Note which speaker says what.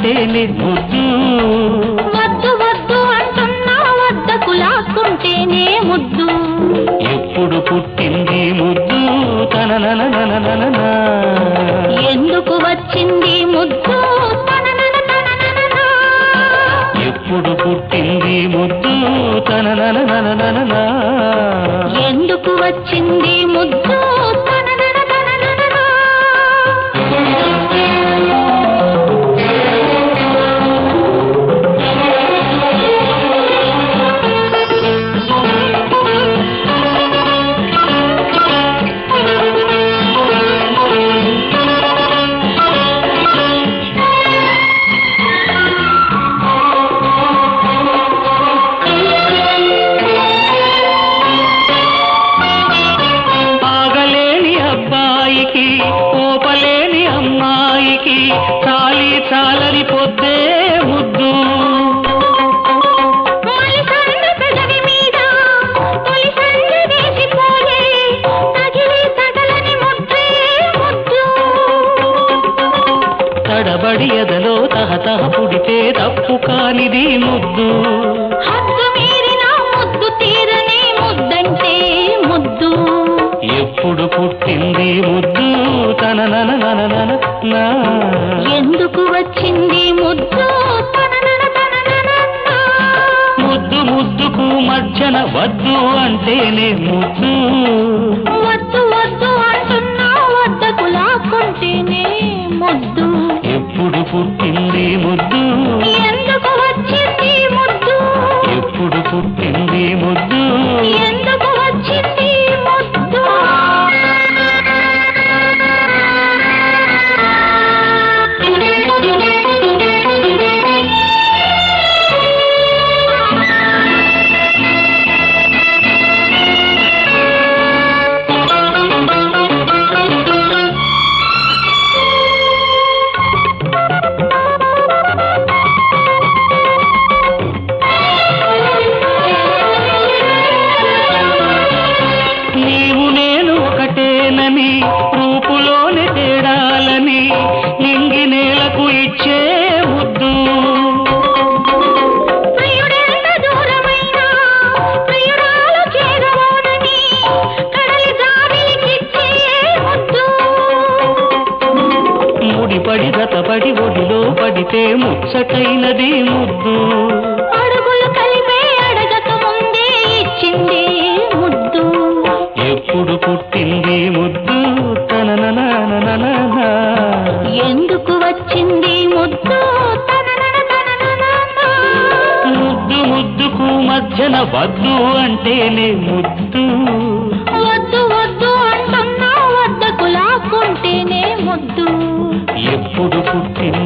Speaker 1: అంటేనే ముద్దు.
Speaker 2: వద్దు వద్దు అంటున్నా వద్దకు లాక్కుంటేనే ముద్దు.
Speaker 1: ఎప్పుడు పుట్టింది ముద్దు తనననననననా,
Speaker 2: ఎందుకు వచ్చింది ముద్దు తనననననననా,
Speaker 1: ఎప్పుడు పుట్టింది ముద్దు తనననననననా,
Speaker 2: ఎందుకు వచ్చింది ముద్దు తనననననననా.
Speaker 1: ఓపలేని అమ్మాయికి చాలి చాలని పొద్దే ముద్దు. తడబడి ఎదలో తహతహ పుడితే తప్పు కానిది ముద్దు.
Speaker 2: హద్దు మీరిన ముద్దు తీరని ముద్దంటే ముద్దు.
Speaker 1: ఎప్పుడు పుట్టింది ముద్దు తనననననననా,
Speaker 2: ఎందుకు వచ్చింది ముద్దు తనననననననా.
Speaker 1: ముద్దు ముద్దుకు మధ్యన వద్దు అంటేనే ముద్దు.
Speaker 2: వద్దు వద్దు అంటున్నా వద్దకు లాక్కుంటేనే ముద్దు.
Speaker 1: ఎప్పుడు పుట్టింది ముద్దు,
Speaker 2: ఎందుకు వచ్చింది ముద్దు,
Speaker 1: ఎప్పుడు పుట్టింది ముద్దు,
Speaker 2: ఎందుకు వచ్చింది ముద్దు. రూపులోని తేడాలని నింగి నేలకు ఇచ్చే ముద్దు. ప్రియుడెంత దూరమైనా ప్రియురాలు చేరవోనని కడలి జాబిలికిచ్చే ముద్దు.
Speaker 1: ముడిపడి గతపడి ఒడిలో పడితే ముచ్చటైనది ముద్దు.
Speaker 2: అడుగులు కలిపే అడగక ముందే ఇచ్చింది ముద్దు.
Speaker 1: ఎప్పుడు పుట్టింది ముద్దు తనననననననా,
Speaker 2: ఎందుకు వచ్చింది ముద్దు తనననననననా.
Speaker 1: ముద్దు ముద్దుకు మధ్యన వద్దు అంటేనే ముద్దు.
Speaker 2: వద్దు వద్దు అంటున్నా వద్దకు లాక్కుంటేనే ముద్దు.
Speaker 1: ఎప్పుడు పుట్టింది